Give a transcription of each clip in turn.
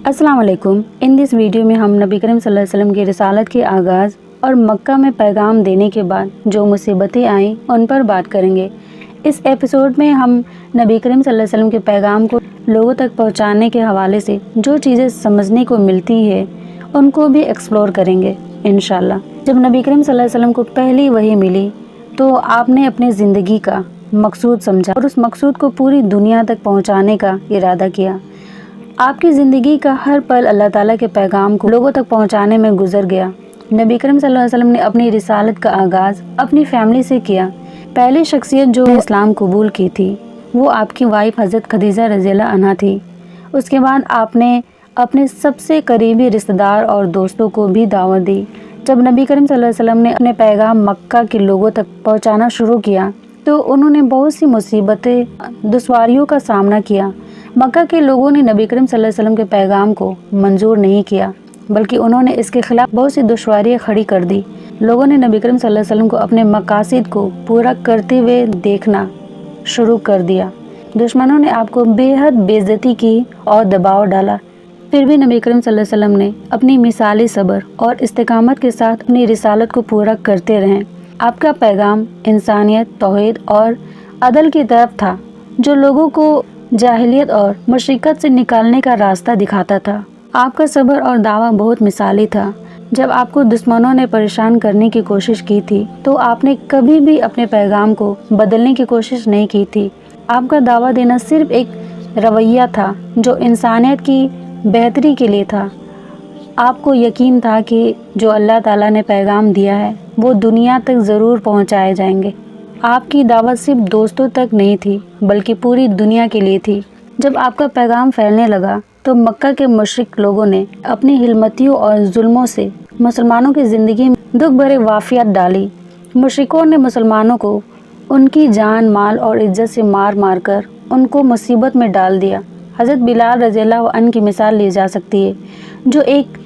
अस्सलाम वालेकुम। In this video में हम नबी करीम सल्लल्लाहु अलैहि वसल्लम की रिसालत के आगाज़ और मक्का में पैगाम देने के बाद जो मुसीबतें आईं उन पर बात करेंगे। इस एपिसोड में हम नबी करीम सल्लल्लाहु अलैहि वसल्लम के पैगाम को लोगों तक पहुंचाने के हवाले से जो चीज़ें समझने को मिलती है उनको भी एक्सप्लोर करेंगे इंशाल्लाह। जब नबी करीम सल्लल्लाहु अलैहि वसल्लम को पहली वही मिली तो आपने अपनी ज़िंदगी का मकसूद समझा और उस मकसूद को पूरी दुनिया तक पहुँचाने का इरादा किया। आपकी ज़िंदगी का हर पल अल्लाह ताला के पैगाम को लोगों तक पहुंचाने में गुजर गया। नबी करीम सल्लल्लाहु अलैहि वसल्लम ने अपनी रिसालत का आगाज़ अपनी फैमिली से किया। पहली शख्सियत जो इस्लाम कबूल की थी वो आपकी वाइफ हज़रत खदीजा रज़ियल्लाहु अन्हा थी। उसके बाद आपने अपने सबसे करीबी रिश्तेदार और दोस्तों को भी दावत दी। जब नबी करीम सल्लल्लाहु अलैहि वसल्लम ने अपने पैगाम मक्का के लोगों तक पहुँचाना शुरू किया तो उन्होंने बहुत सी मुसीबतें दुश्वारियों का सामना किया। मक्का के लोगों ने नबी करीम सल्लल्लाहु अलैहि वसल्लम के पैगाम को मंजूर नहीं किया बल्कि उन्होंने इसके खिलाफ बहुत सी दुश्वारियाँ खड़ी कर दी। लोगों ने नबी करीम सल्लल्लाहु अलैहि वसल्लम को अपने मकासद को पूरा करते हुए देखना शुरू कर दिया। दुश्मनों ने आपको बेहद बेइज्जती की और दबाव डाला। फिर भी नबी करीम सल्लल्लाहु अलैहि वसल्लम ने अपनी मिसाली सब्र और इस्तिकामत के साथ अपनी रिसालत को पूरा करते रहे। आपका पैगाम इंसानियत, तौहीद और अदल की तरफ था जो लोगों को जाहिलियत और मुशरिकत से निकालने का रास्ता दिखाता था। आपका सब्र और दावा बहुत मिसाली था। जब आपको दुश्मनों ने परेशान करने की कोशिश की थी तो आपने कभी भी अपने पैगाम को बदलने की कोशिश नहीं की थी। आपका दावा देना सिर्फ एक रवैया था जो इंसानियत की बेहतरी के लिए था। आपको यकीन था कि जो अल्लाह ताला ने पैगाम दिया है वो दुनिया तक ज़रूर पहुंचाए जाएंगे। आपकी दावत सिर्फ दोस्तों तक नहीं थी बल्कि पूरी दुनिया के लिए थी। जब आपका पैगाम फैलने लगा तो मक्का के मुशरिक लोगों ने अपनी हिलमतियों और जुल्मों से मुसलमानों की ज़िंदगी में दुख भरे वाक़ियात डाली। मुशरिकों ने मुसलमानों को उनकी जान, माल और इज्जत से मार मार कर उनको मुसीबत में डाल दिया। हज़रत बिलाल रज़ियल्लाहु अन्हु की मिसाल ली जा सकती है जो एक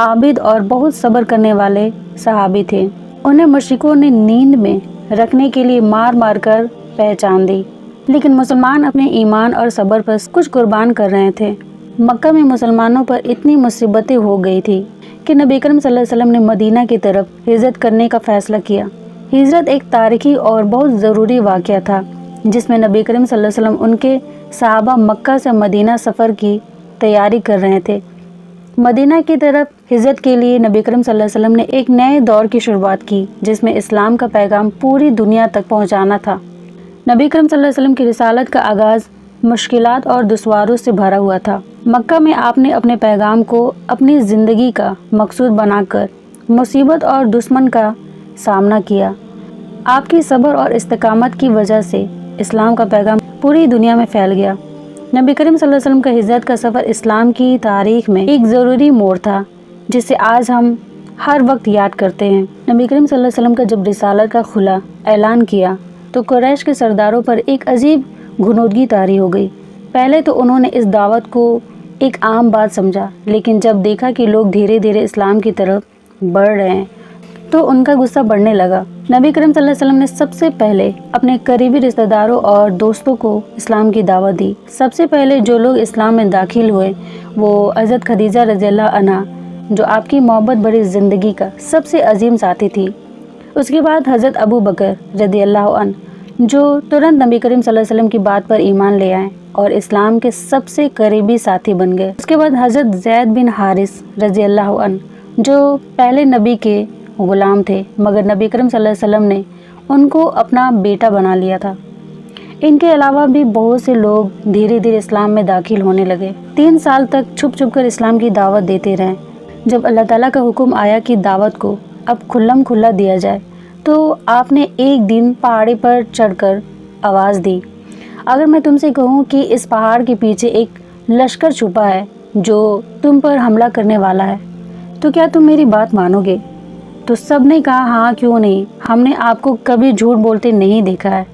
आबिद और बहुत सब्र करने वाले सहाबी थे। उन्हें मुशरिकों ने नींद में रखने के लिए मार मार कर पहचान दी, लेकिन मुसलमान अपने ईमान और सब्र पर कुछ कुर्बान कर रहे थे। मक्का में मुसलमानों पर इतनी मुसीबतें हो गई थी कि नबी करीम सल्लल्लाहु अलैहि वसल्लम ने मदीना की तरफ हिजरत करने का फैसला किया। हिजरत एक तारीखी और बहुत ज़रूरी वाक़या था जिसमें नबी करीम सल्लल्लाहु अलैहि वसल्लम उनके सहाबा मक्का से मदीना सफ़र की तैयारी कर रहे थे। मदीना की तरफ हिजरत के लिए नबी करीम सल्लल्लाहु अलैहि वसल्लम ने एक नए दौर की शुरुआत की जिसमें इस्लाम का पैगाम पूरी दुनिया तक पहुंचाना था। नबी करीम सल्लल्लाहु अलैहि वसल्लम की रिसालत का आगाज़ मुश्किलात और दुश्वारों से भरा हुआ था। मक्का में आपने अपने पैगाम को अपनी ज़िंदगी का मकसूद बनाकर मुसीबत और दुश्मन का सामना किया। आपकी सब्र और इस्तिकामत की वजह से इस्लाम का पैगाम पूरी दुनिया में फैल गया। नबी करीम सल्लल्लाहु अलैहि वसल्लम का हिजरत का सफ़र इस्लाम की तारीख़ में एक ज़रूरी मोड़ था जिसे आज हम हर वक्त याद करते हैं। नबी करीम सल्लल्लाहु अलैहि वसल्लम का जब रिसालत का खुला ऐलान किया तो कुरैश के सरदारों पर एक अजीब घुनूदगी तारी हो गई। पहले तो उन्होंने इस दावत को एक आम बात समझा, लेकिन जब देखा कि लोग धीरे धीरे इस्लाम की तरफ बढ़ रहे हैं तो उनका गुस्सा बढ़ने लगा। नबी करीम सल्लल्लाहु अलैहि वसल्लम ने सबसे पहले अपने करीबी रिश्तेदारों और दोस्तों को इस्लाम की दावत दी। सबसे पहले जो लोग इस्लाम में दाखिल हुए वो हज़रत खदीजा रज़ियल्लाहु अन्हा जो आपकी मोहब्बत भरी ज़िंदगी का सबसे अजीम साथी थी। उसके बाद हज़रत अबू बकर रज़ियल्लाहु अन्हु जो तुरंत नबी करीम सल्लल्लाहु अलैहि वसल्लम की बात पर ईमान ले आए और इस्लाम के सबसे करीबी साथी बन गए। उसके बाद हज़रत ज़ैद बिन हारिस रज़ियल्लाहु अन्हु जो पहले नबी के ग़ुलाम थे मगर नबी करीम सल्लल्लाहु अलैहि वसल्लम ने उनको अपना बेटा बना लिया था। इनके अलावा भी बहुत से लोग धीरे धीरे इस्लाम में दाखिल होने लगे। 3 साल तक छुप छुप कर इस्लाम की दावत देते रहे। जब अल्लाह ताला का हुक्म आया कि दावत को अब खुल्लम खुल्ला दिया जाए तो आपने एक दिन पहाड़ी पर चढ़कर आवाज़ दी, अगर मैं तुमसे कहूँ कि इस पहाड़ के पीछे एक लश्कर छुपा है जो तुम पर हमला करने वाला है तो क्या तुम मेरी बात मानोगे? तो सब ने कहा हाँ, क्यों नहीं, हमने आपको कभी झूठ बोलते नहीं देखा है।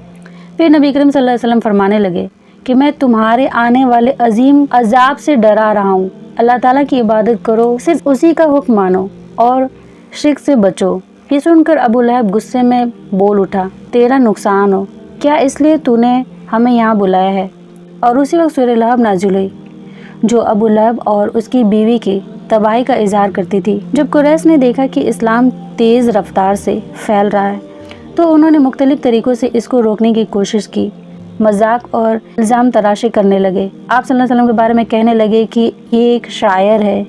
फिर नबी करीम सल्लल्लाहु अलैहि वसल्लम फरमाने लगे कि मैं तुम्हारे आने वाले अजीम अजाब से डरा रहा हूँ। अल्लाह ताला की इबादत करो, सिर्फ उसी का हुक्म मानो और शिर्क से बचो। ये सुनकर अबू लहब गुस्से में बोल उठा, तेरा नुकसान हो, क्या इसलिए तूने हमें यहाँ बुलाया है? और उसी वक्त सूरह लहब नाज़िल हुई। जो अबू लहब और उसकी बीवी की तबाही का इजहार करती थी। जब कुरैश ने देखा कि इस्लाम तेज़ रफ्तार से फैल रहा है तो उन्होंने मुख्तलिफ तरीक़ों से इसको रोकने की कोशिश की। मजाक और इल्ज़ाम तराशी करने लगे। आप सल्लल्लाहु अलैहि वसल्लम के बारे में कहने लगे कि ये एक शायर है,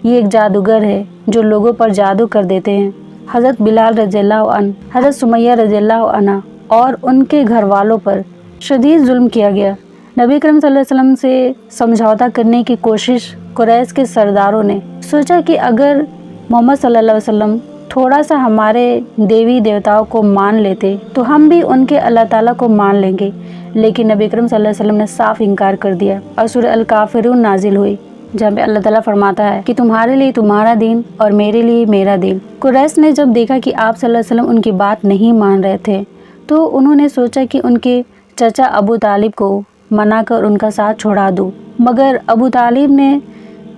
ये एक जादूगर है जो लोगों पर जादू कर देते हैं। हज़रत बिलाल रज़ियल्लाहु अन्हु, हज़रत सुमैया रज़ियल्लाहु अन्हा और उनके घर वालों पर शदीद जुल्म किया गया। नबी करीम सल्लल्लाहु अलैहि वसल्लम से समझौता करने की कोशिश कुरैश के सरदारों ने सोचा कि अगर मोहम्मद सल्लल्लाहु अलैहि वसल्लम थोड़ा सा हमारे देवी देवताओं को मान लेते तो हम भी उनके अल्लाह ताला को मान लेंगे, लेकिन नबी करीम सल्लल्लाहु अलैहि वसल्लम ने साफ इनकार कर दिया और सूरह अल काफिरून नाजिल हुई, जहाँ पे अल्लाह ताला फरमाता है कि तुम्हारे लिए तुम्हारा दीन और मेरे लिए मेरा दीन। कुरैश ने जब देखा कि आप सल्लल्लाहु अलैहि वसल्लम उनकी बात नहीं मान रहे थे तो उन्होंने सोचा कि उनके चचा अबू तालिब को मना कर उनका साथ छोड़ा दूँ, मगर अबू तालिब ने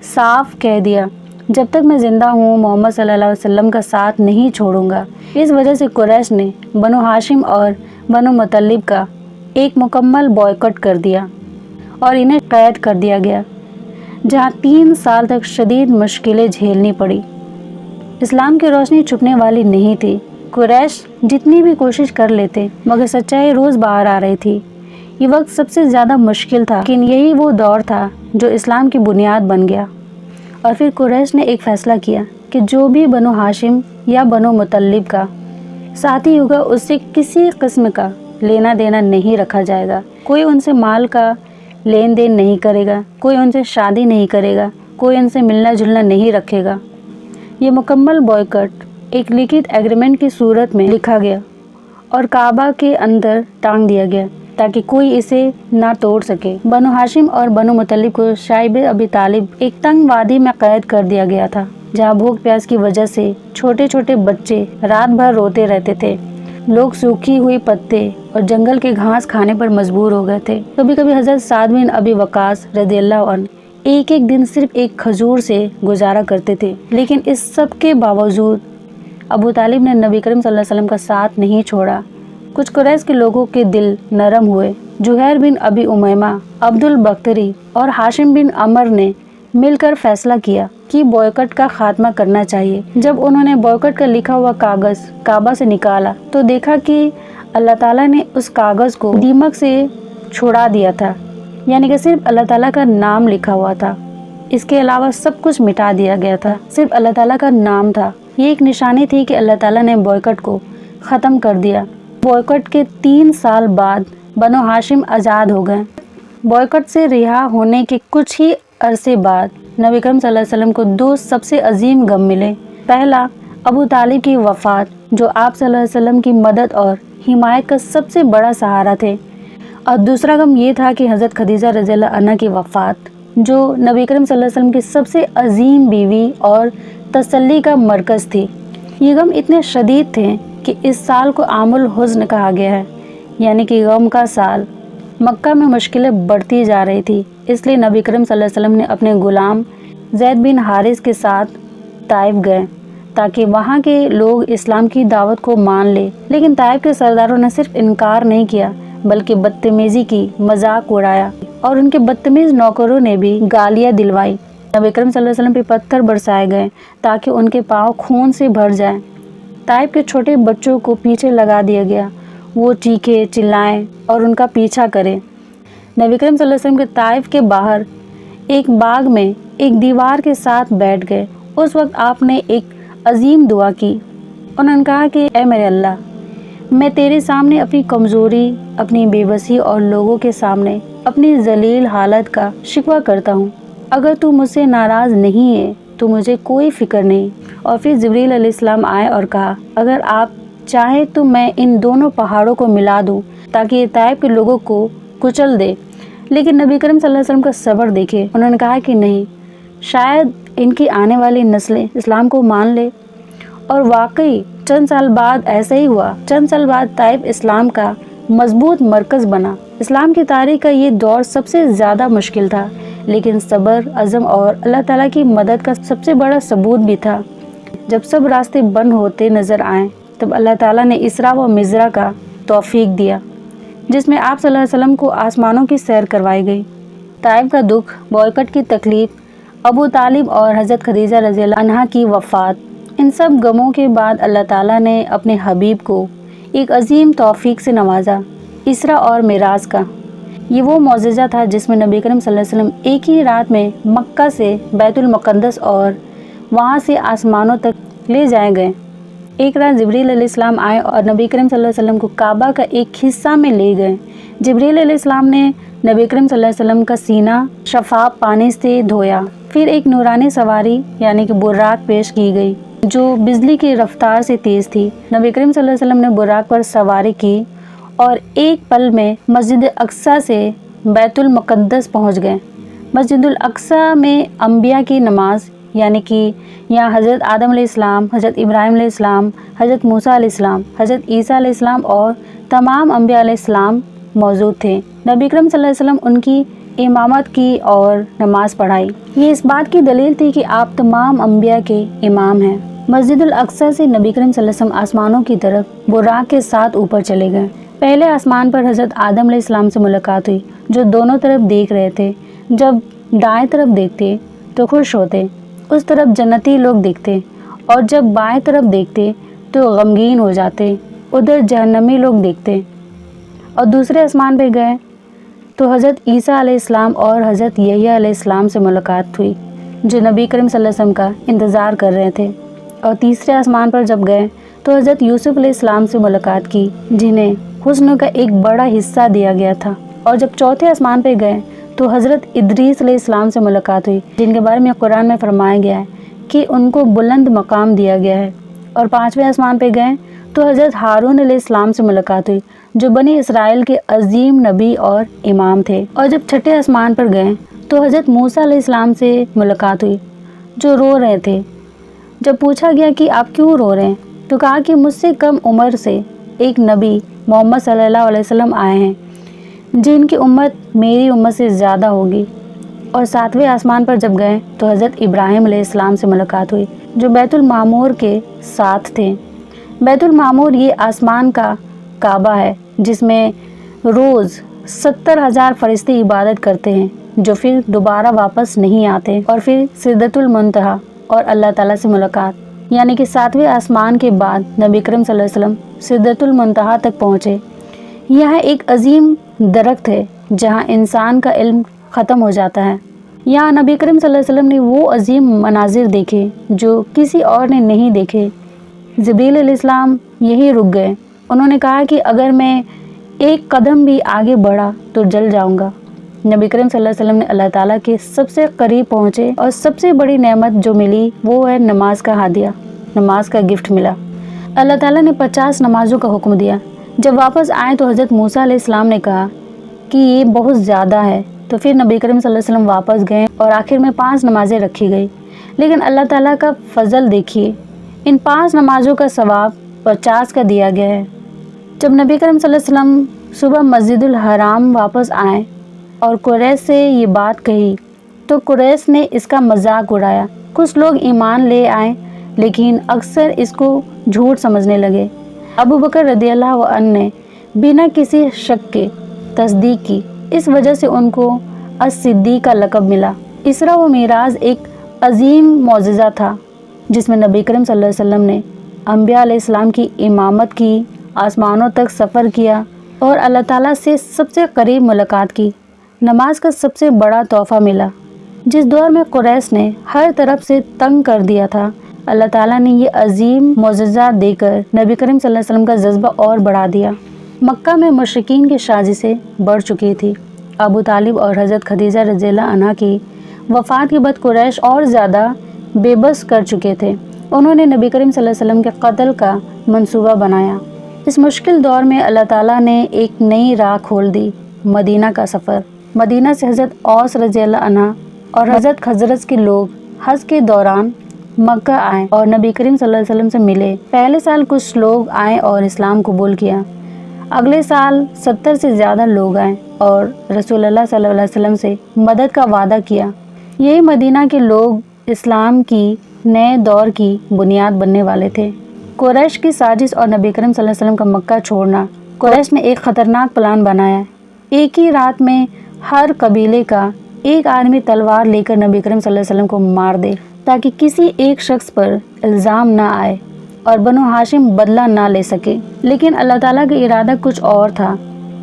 साफ कह दिया जब तक मैं ज़िंदा हूँ मोहम्मद सल्लल्लाहु अलैहि वसल्लम का साथ नहीं छोड़ूंगा। इस वजह से कुरैश ने बनु हाशिम और बनु मुतल्लिब का एक मुकम्मल बॉयकॉट कर दिया और इन्हें कैद कर दिया गया, जहाँ 3 साल तक शदीद मुश्किलें झेलनी पड़ी। इस्लाम की रोशनी छुपने वाली नहीं थी। कुरैश जितनी भी कोशिश कर लेते मगर सच्चाई रोज़ बाहर आ रही थी। ये वक्त सबसे ज़्यादा मुश्किल था, लेकिन यही वो दौर था जो इस्लाम की बुनियाद बन गया। और फिर कुरैश ने एक फ़ैसला किया कि जो भी बनु हाशिम या बनु मुतल्लिब का साथी होगा उससे किसी किस्म का लेना देना नहीं रखा जाएगा। कोई उनसे माल का लेन देन नहीं करेगा, कोई उनसे शादी नहीं करेगा, कोई उनसे मिलना जुलना नहीं रखेगा। ये मुकम्मल बॉयकॉट एक लिखित एग्रीमेंट की सूरत में लिखा गया और काबा के अंदर टांग दिया गया ताकि कोई इसे ना तोड़ सके। बनु हाशिम और बनु मुतल्लिब को शाइब अबी तालिब एक तंग वादी में कैद कर दिया गया था, जहाँ भूख प्यास की वजह से छोटे छोटे बच्चे रात भर रोते रहते थे। लोग सूखी हुई पत्ते और जंगल के घास खाने पर मजबूर हो गए थे। कभी कभी हज़रत साद बिन अबी वकास रज़ियल्लाहु अन्हु एक एक दिन सिर्फ एक खजूर से गुजारा करते थे, लेकिन इस सब के बावजूद अबू तालिब ने नबी करीम सल्लल्लाहु अलैहि वसल्लम का साथ नहीं छोड़ा। कुछ कुरैश के लोगों के दिल नरम हुए। जुहैर बिन अबी उमैमा, अब्दुल बख्तरी और हाशिम बिन अमर ने मिलकर फैसला किया कि बॉयकॉट का खात्मा करना चाहिए। जब उन्होंने बॉयकॉट का लिखा हुआ कागज़ काबा से निकाला तो देखा कि अल्लाह ताला ने उस कागज़ को दीमक से छुड़ा दिया था, यानी कि सिर्फ अल्लाह ताला का नाम लिखा हुआ था। इसके अलावा सब कुछ मिटा दिया गया था, सिर्फ अल्लाह ताला का नाम था। ये एक निशानी थी कि अल्लाह ताला ने बॉयकॉट को ख़त्म कर दिया। बॉयकॉट के 3 साल बाद बनु हाशिम आज़ाद हो गए। बॉयकॉट से रिहा होने के कुछ ही अरसे बाद नबी करीम सल्लल्लाहु अलैहि वसल्लम को 2 सबसे अजीम गम मिले। पहला अबू तालिब की वफ़ात, जो आप सल्लल्लाहु अलैहि वसल्लम की मदद और हिमायत का सबसे बड़ा सहारा थे, और दूसरा गम ये था कि हज़रत खदीजा रज़ियल्लाहु अन्हा की वफ़ात, जो नबी करीम सल्लल्लाहु अलैहि वसल्लम की सबसे अजीम बीवी और तसल्ली का मरकज़ थी। ये गम इतने शदीद थे कि इस साल को आमुल हुज़्न कहा गया है, यानी कि गम का साल। मक्का में मुश्किलें बढ़ती जा रही थी, इसलिए नबी करीम सल्लल्लाहु अलैहि वसल्लम ने अपने ग़ुलाम ज़ैद बिन हारिस के साथ ताइफ गए ताकि वहाँ के लोग इस्लाम की दावत को मान ले। लेकिन ताइफ के सरदारों ने सिर्फ इनकार नहीं किया बल्कि बदतमीज़ी की, मजाक उड़ाया और उनके बदतमीज़ नौकरों ने भी गालियाँ दिलवाई। नबी करीम सल्लल्लाहु अलैहि वसल्लम पे पत्थर बरसाए गए ताकि उनके पाँव खून से भर जाएं। ताइफ के छोटे बच्चों को पीछे लगा दिया गया, वो चीखे चिल्लाएं और उनका पीछा करें। नबी करीम सल्लल्लाहु अलैहि वसल्लम के ताइफ के बाहर एक बाग में एक दीवार के साथ बैठ गए। उस वक्त आपने एक अजीम दुआ की। उन्होंने कहा कि ए मेरे अल्लाह, मैं तेरे सामने अपनी कमज़ोरी, अपनी बेबसी और लोगों के सामने अपनी जलील हालत का शिकवा करता हूँ। अगर तू मुझसे नाराज़ नहीं है तो मुझे कोई फ़िक्र नहीं। और फिर जिब्रील अलैहिस्सलाम आए और कहा, अगर आप चाहें तो मैं इन दोनों पहाड़ों को मिला दूँ ताकि ये ताइफ के लोगों को कुचल दे। लेकिन नबी करीम सल्लल्लाहु अलैहि वसल्लम का सब्र देखे। उन्होंने कहा कि नहीं, शायद इनकी आने वाली नस्लें इस्लाम को मान ले। और वाकई चंद साल बाद ऐसा ही हुआ। चंद साल बाद ताइफ इस्लाम का मजबूत मरकज़ बना। इस्लाम की तारीख़ का ये दौर सबसे ज़्यादा मुश्किल था, लेकिन सब्र, अज़म और अल्लाह ताला की मदद का सबसे बड़ा सबूत भी था। जब सब रास्ते बंद होते नज़र आए तब अल्लाह ताला ने इसरा व मिज़रा का तौफ़ीक दिया, जिसमें आप सल्लल्लाहु अलैहि वसल्लम को आसमानों की सैर करवाई गई। طائف کا دکھ، بوائکٹ کی تکلیف، ابو طالب اور حضرت خدیجہ رضی اللہ عنہا کی وفات، ان سب غموں کے بعد اللہ تعالیٰ نے اپنے حبیب کو ایک عظیم توفیق سے نوازا، اسرا اور معراج کا۔ یہ وہ معجزہ تھا جس میں نبی کریم صلی اللہ علیہ وسلم ایک ہی رات میں مکہ سے بیت المقدس اور وہاں سے آسمانوں تک لے جائے گئے۔ ایک رات جبریل علیہ السلام آئے اور نبی کریم صلی اللہ علیہ وسلم کو کعبہ کا ایک حصہ میں لے گئے۔ جبریل علیہ السلام نے نبی کریم صلی اللہ علیہ وسلم کا سینہ شفاف پانی سے دھویا، پھر ایک نورانی سواری یعنی کہ براق پیش کی گئی جو بجلی کی رفتار سے تیز تھی۔ نبی کریم صلی اللہ علیہ وسلم نے براق پر سواری کی اور ایک پل میں مسجد اقصیٰ سے بیت المقدس پہنچ گئے۔ مسجد الاقصیٰ میں انبیاء کی نماز یعنی کہ یہاں حضرت آدم علیہ السلام، حضرت ابراہیم علیہ السلام، حضرت موسیٰ علیہ السلام، حضرت عیسیٰ علیہ السلام اور تمام انبیاء علیہ السلام موجود تھے۔ نبی کریم صلی اللہ علیہ وسلم ان کی امامت کی اور نماز پڑھائی۔ یہ اس بات کی دلیل تھی کہ آپ تمام انبیاء کے امام ہیں۔ مسجد الاقصیٰ سے نبی کریم صلی اللہ علیہ وسلم آسمانوں کی طرف براق کے ساتھ اوپر چلے گئے۔ پہلے آسمان پر حضرت آدم علیہ السلام سے ملاقات ہوئی جو دونوں طرف دیکھ رہے تھے۔ جب دائیں طرف دیکھتے تو خوش ہوتے، اس طرف جنتی لوگ دیکھتے، اور جب بائیں طرف دیکھتے تو غمگین ہو جاتے، ادھر جہنمی لوگ دیکھتے۔ اور دوسرے آسمان پہ گئے تو حضرت عیسیٰ علیہ السلام اور حضرت یحییٰ علیہ السلام سے ملاقات ہوئی جو نبی کریم صلی اللہ علیہ وسلم کا انتظار کر رہے تھے۔ اور تیسرے آسمان پر جب گئے تو حضرت یوسف علیہ السلام سے ملاقات کی جنہیں حسن کا ایک بڑا حصہ دیا گیا تھا۔ اور جب چوتھے آسمان پہ گئے تو حضرت ادریس علیہ السلام سے ملاقات ہوئی جن کے بارے میں قرآن میں فرمایا گیا ہے کہ ان کو بلند مقام دیا گیا ہے۔ اور پانچویں آسمان پہ گئے تو حضرت ہارون علیہ السلام سے ملاقات ہوئی جو بنی اسرائیل کے عظیم نبی اور امام تھے۔ اور جب چھٹے آسمان پر گئے تو حضرت موسیٰ علیہ السلام سے ملاقات ہوئی جو رو رہے تھے۔ جب پوچھا گیا کہ آپ کیوں رو رہے ہیں تو کہا کہ مجھ سے کم عمر سے ایک نبی محمد صلی اللہ علیہ وسلم آئے ہیں جن کی امت میری امت سے زیادہ ہوگی۔ اور ساتویں آسمان پر جب گئے تو حضرت ابراہیم علیہ السلام سے ملاقات ہوئی جو بیت المعمور کے ساتھ تھے۔ بیت المعمور یہ آسمان کا کعبہ ہے جس میں روز 70,000 فرشتے عبادت کرتے ہیں جو پھر دوبارہ واپس نہیں آتے۔ اور پھر سدرۃ المنتہا اور اللہ تعالیٰ سے ملاقات یعنی کہ ساتویں آسمان کے بعد نبی کریم صلی اللہ علیہ وسلم سدرۃ المنتہا تک پہنچے۔ یہاں ایک عظیم درخت ہے جہاں انسان کا علم ختم ہو جاتا ہے۔ یہاں نبی کریم صلی اللہ علیہ وسلم نے وہ عظیم مناظر دیکھے جو کسی اور نے نہیں دیکھے۔ جبریل علیہ السلام یہی رک گئے۔ انہوں نے کہا کہ اگر میں ایک قدم بھی آگے بڑھا تو جل جاؤں گا۔ نبی کریم صلی اللہ علیہ وسلم نے اللہ تعالیٰ کے سب سے قریب پہنچے اور سب سے بڑی نعمت جو ملی وہ ہے نماز کا ہدیہ، نماز کا گفٹ ملا۔ اللہ تعالیٰ نے 50 نمازوں کا حکم دیا۔ جب واپس آئے تو حضرت موسیٰ علیہ السلام نے کہا کہ یہ بہت زیادہ ہے، تو پھر نبی کریم صلی اللہ علیہ وسلم واپس گئے اور آخر میں 5 نمازیں رکھی گئی۔ لیکن اللہ تعالیٰ کا فضل دیکھیے، ان 5 نمازوں کا ثواب 50 کا دیا گیا ہے۔ جب نبی کریم صلی اللہ علیہ وسلم صبح مسجد الحرام واپس آئے اور قریش سے یہ بات کہی تو قریش نے اس کا مذاق اڑایا۔ کچھ لوگ ایمان لے آئے لیکن اکثر اس کو جھوٹ سمجھنے لگے۔ ابو بکر رضی اللہ عنہ نے بنا کسی شک کے تصدیق کی، اس وجہ سے ان کو الصدیق کا لقب ملا۔ اسرا و معراج ایک عظیم معجزہ تھا جس میں نبی کریم صلی اللہ علیہ وسلم نے انبیاء علیہ السلام کی امامت کی، آسمانوں تک سفر کیا اور اللہ تعالیٰ سے سب سے قریب ملاقات کی۔ نماز کا سب سے بڑا تحفہ ملا۔ جس دور میں قریش نے ہر طرف سے تنگ کر دیا تھا، اللہ تعالیٰ نے یہ عظیم معجزہ دے کر نبی کریم صلی اللہ علیہ وسلم کا جذبہ اور بڑھا دیا۔ مکہ میں مشرکین کی سازشیں بڑھ چکی تھی۔ ابو طالب اور حضرت خدیجہ رضی اللہ عنہا کی وفات کے بعد قریش اور زیادہ بے بس کر چکے تھے۔ انہوں نے نبی کریم صلی اللہ علیہ وسلم کے قتل کا منصوبہ بنایا۔ اس مشکل دور میں اللہ تعالیٰ نے ایک نئی راہ کھول دی، مدینہ کا سفر۔ مدینہ سے حضرت اوس رضی اللہ عنہ اور حضرت خزرج کے لوگ حج کے دوران مکہ آئے اور نبی کریم صلی اللہ علیہ وسلم سے ملے۔ پہلے سال کچھ لوگ آئے اور اسلام قبول کیا۔ اگلے سال 70 سے زیادہ لوگ آئے اور رسول اللہ صلی اللہ علیہ وسلم سے مدد کا وعدہ کیا۔ یہی مدینہ کے لوگ اسلام کی نئے دور کی بنیاد بننے والے تھے۔ قریش کی سازش اور نبی کریم صلی اللہ علیہ وسلم کا مکہ چھوڑنا۔ قریش نے ایک خطرناک پلان بنایا۔ ایک ہی رات میں ہر قبیلے کا एक आदमी तलवार लेकर नबी करीम सल्लल्लाहु अलैहि वसल्लम को मार दे ताकि किसी एक शख्स पर इल्ज़ाम ना आए और बनु हाशिम बदला ना ले सके। लेकिन अल्लाह ताला का इरादा कुछ और था।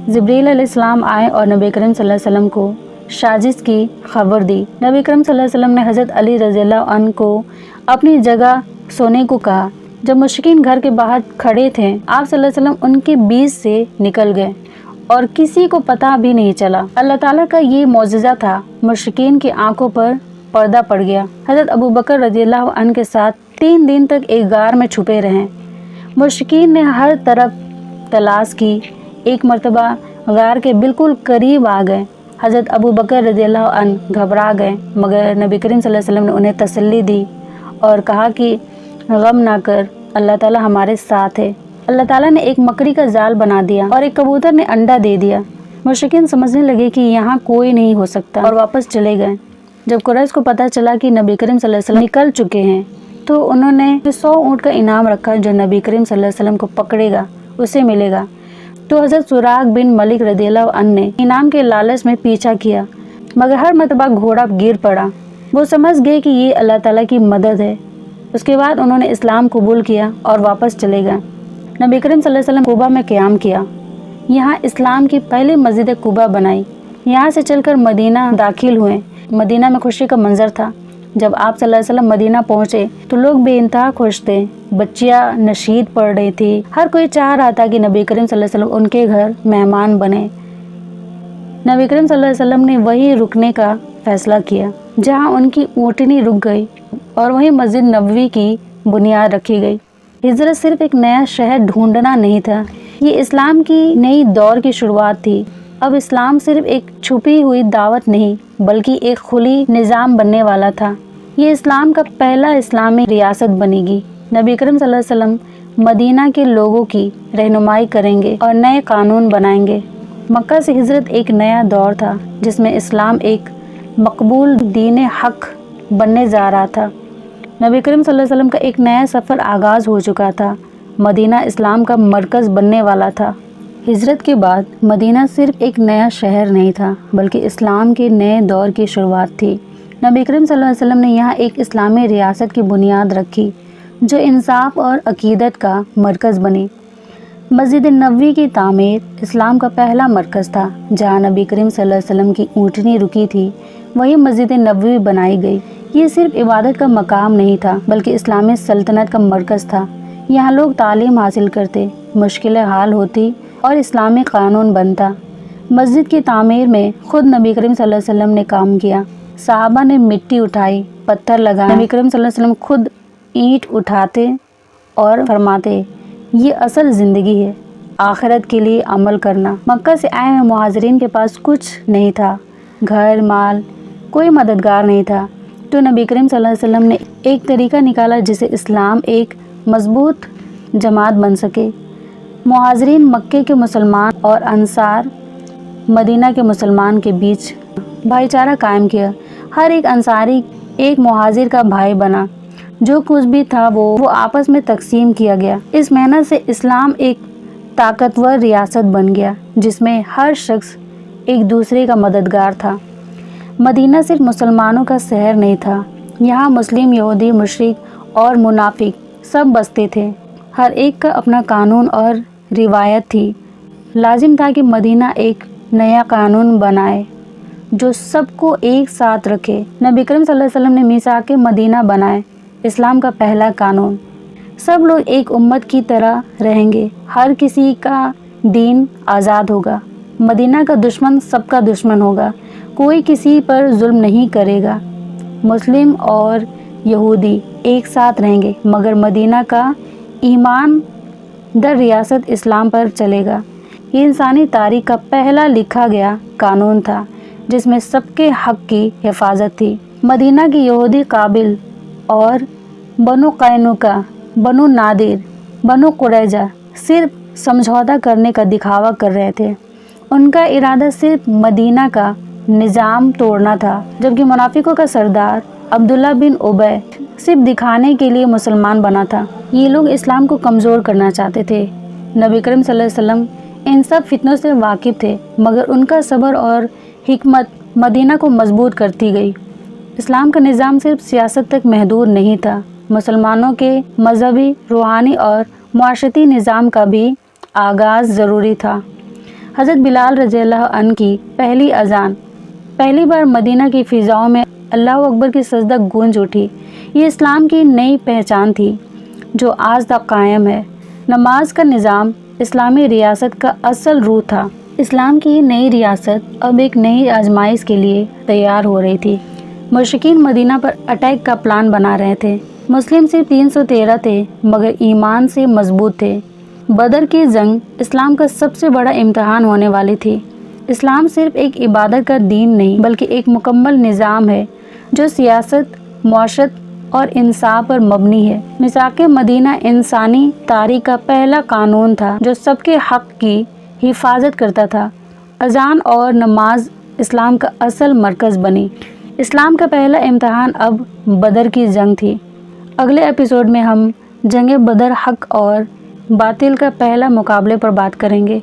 जिब्रील अलैहिस्सलाम आए और नबी करीम सल्लल्लाहु अलैहि वसल्लम को साजिश की खबर दी। नबी करीम सल्लल्लाहु अलैहि वसल्लम ने हज़रत अली रज़ियल्लाहु अन्हु को अपनी जगह सोने को कहा। जब मुश्रिकीन घर के बाहर खड़े थे, आप सल्लल्लाहु अलैहि वसल्लम उनके बीच से निकल गए और किसी को पता भी नहीं चला। अल्लाह ताला का ये मौजज़ा था। मुश्रिकीन की आंखों पर पर्दा पड़ गया। हज़रत अबू बकर रज़ियल्लाहु अन्हु के साथ 3 दिन तक एक गार में छुपे रहे। मुश्रिकीन ने हर तरफ तलाश की। एक मर्तबा गार के बिल्कुल करीब आ गए। हज़रत अबू बकर रज़ियल्लाहु अन्हु घबरा गए, मगर नबी करीम सल्लल्लाहु अलैहि वसल्लम ने उन्हें तसल्ली दी और कहा कि गम ना कर, अल्लाह ताला हमारे साथ है। अल्लाह ताला ने एक मकड़ी का जाल बना दिया और एक कबूतर ने अंडा दे दिया। मुश्रिकीन समझने लगे कि यहाँ कोई नहीं हो सकता और वापस चले गए। जब कुरैश को पता चला कि नबी करीम सल्लल्लाहु अलैहि वसल्लम निकल चुके हैं, तो उन्होंने 100 ऊँट का इनाम रखा। जो नबी करीम सल्लल्लाहु अलैहि वसल्लम को पकड़ेगा उसे मिलेगा। तो हज़रत सुराग बिन मलिक रज़ियल्लाहु अन्हु ने इनाम के लालच में पीछा किया, मगर हर मर्तबा घोड़ा गिर पड़ा। वो समझ गए कि ये अल्लाह ताला की मदद है। उसके बाद उन्होंने इस्लाम कबूल किया और वापस चले गए। नबी करीम सल्लल्लाहु अलैहि वसल्लम कुबा में क़याम किया। यहाँ इस्लाम की पहली मस्जिद कुबा बनाई। यहाँ से चलकर मदीना दाखिल हुए। मदीना में खुशी का मंजर था। जब आप सल्लल्लाहु अलैहि वसल्लम मदीना पहुँचे तो लोग बेइंतहा खुश थे। बच्चियाँ नशीद पढ़ रही थी। हर कोई चाह रहा था कि नबी करीम सल्लल्लाहु अलैहि वसल्लम उनके घर मेहमान बने। नबी करीम सल्लल्लाहु अलैहि वसल्लम ने वहीं रुकने का फैसला किया जहाँ उनकी ऊँटनी रुक गई और वहीं मस्जिद नबवी की बुनियाद रखी गई। हिजरत सिर्फ एक नया शहर ढूंढना नहीं था, ये इस्लाम की नई दौर की शुरुआत थी। अब इस्लाम सिर्फ एक छुपी हुई दावत नहीं, बल्कि एक खुली निज़ाम बनने वाला था। ये इस्लाम का पहला इस्लामी रियासत बनेगी। नबी करीम सल्लल्लाहु अलैहि वसल्लम मदीना के लोगों की रहनुमाई करेंगे और नए कानून बनाएंगे। मक्का से हिजरत एक नया दौर था जिसमें इस्लाम एक मकबूल दीन हक बनने जा रहा था। नबी करीम सल्लल्लाहु अलैहि वसल्लम का एक नया सफ़र आगाज़ हो चुका था। मदीना इस्लाम का मरकज़ बनने वाला था। हिजरत के बाद मदीना सिर्फ एक नया शहर नहीं था, बल्कि इस्लाम के नए दौर की शुरुआत थी। नबी करीम सल्लल्लाहु अलैहि वसल्लम ने यहाँ एक इस्लामी रियासत की बुनियाद रखी जो इंसाफ और अकीदत का मरकज़ बनी। मस्जिद नबवी की तामीर इस्लाम का पहला मरकज़ था। जहाँ नबी करीम सल्लल्लाहु अलैहि वसल्लम की ऊँटनी रुकी थी, वहीं मस्जिद नबवी बनाई गई। ये सिर्फ इबादत का मकाम नहीं था, बल्कि इस्लामी सल्तनत का मरकज़ था। यहाँ लोग तालीम हासिल करते, मुश्किलें हल होती और इस्लामी कानून बनता। मस्जिद की तामीर में खुद नबी करीम सल्लल्लाहु अलैहि वसल्लम ने काम किया। सहाबा ने मिट्टी उठाई, पत्थर लगाए। नबी करीम सल्लल्लाहु अलैहि वसल्लम खुद ईंट उठाते और फरमाते, ये असल ज़िंदगी है, आखिरत के लिए अमल करना। मक्का से आए हुए मुहाजिरीन के पास कुछ नहीं था, घर माल, कोई मददगार नहीं था। तो नबी करीम सल्लल्लाहु अलैहि वसल्लम ने एक तरीका निकाला जिससे इस्लाम एक मजबूत जमात बन सके। मुहाजिरीन मक्के के मुसलमान और अंसार मदीना के मुसलमान के बीच भाईचारा कायम किया। हर एक अंसारी एक मुहाजिर का भाई बना। जो कुछ भी था वो आपस में तकसीम किया गया। इस मेहनत से इस्लाम एक ताकतवर रियासत बन गया जिसमें हर शख्स एक दूसरे का मददगार था। मदीना सिर्फ मुसलमानों का शहर नहीं था, यहाँ मुस्लिम, यहूदी, मुशरिक और मुनाफिक सब बसते थे। हर एक का अपना कानून और रिवायत थी। लाजिम था कि मदीना एक नया कानून बनाए जो सबको एक साथ रखे। नबी करीम सल्लल्लाहु अलैहि वसल्लम ने मीसाके मदीना बनाए, इस्लाम का पहला कानून। सब लोग एक उम्मत की तरह रहेंगे, हर किसी का दीन आज़ाद होगा। मदीना का दुश्मन सबका दुश्मन होगा, कोई किसी पर जुल्म नहीं करेगा। मुस्लिम और यहूदी एक साथ रहेंगे, मगर मदीना का ईमान दर रियासत इस्लाम पर चलेगा। ये इंसानी तारीख का पहला लिखा गया कानून था जिसमें सबके हक की हिफाजत थी। मदीना की यहूदी काबिल और बनु कैनुका, बनु नादिर, बनु कुरैजा सिर्फ समझौता करने का दिखावा कर रहे थे। उनका इरादा सिर्फ मदीना का निज़ाम तोड़ना था, जबकि मुनाफिकों का सरदार अब्दुल्ला बिन उबय सिर्फ दिखाने के लिए मुसलमान बना था। ये लोग इस्लाम को कमज़ोर करना चाहते थे। नबी करीम सल्लल्लाहु अलैहि वसल्लम इन सब फितनों से वाकिफ़ थे, मगर उनका सब्र और हिकमत मदीना को मजबूत करती गई। इस्लाम का निज़ाम सिर्फ सियासत तक महदूद नहीं था, मुसलमानों के मजहबी, रूहानी और मुआशरती निज़ाम का भी आगाज़ ज़रूरी था। हज़रत बिलाल रज़ियल्लाहु अन्हु की पहली अज़ान, पहली बार मदीना की फ़िज़ाओं में अल्लाह अकबर की सजदा गूंज उठी। ये इस्लाम की नई पहचान थी जो आज तक कायम है। नमाज का निज़ाम इस्लामी रियासत का असल रूह था। इस्लाम की नई रियासत अब एक नई आजमाइश के लिए तैयार हो रही थी। मुशरिकीन मदीना पर अटैक का प्लान बना रहे थे। मुस्लिम सिर्फ 313 थे, मगर ईमान से मजबूत थे। बदर की जंग इस्लाम का सबसे बड़ा इम्तहान होने वाली थी। इस्लाम सिर्फ एक इबादत का दीन नहीं, बल्कि एक मुकम्मल निज़ाम है जो सियासत, मुआशरत और इंसाफ पर मबनी है। मिसाक़े मदीना इंसानी तारीख़ का पहला कानून था जो सबके हक़ की हिफाजत करता था। अज़ान और नमाज इस्लाम का असल मरकज़ बनी। इस्लाम का पहला इम्तहान अब बदर की जंग थी। अगले एपिसोड में हम जंग बदर, हक़ और बातिल का पहला मुकाबले पर बात करेंगे।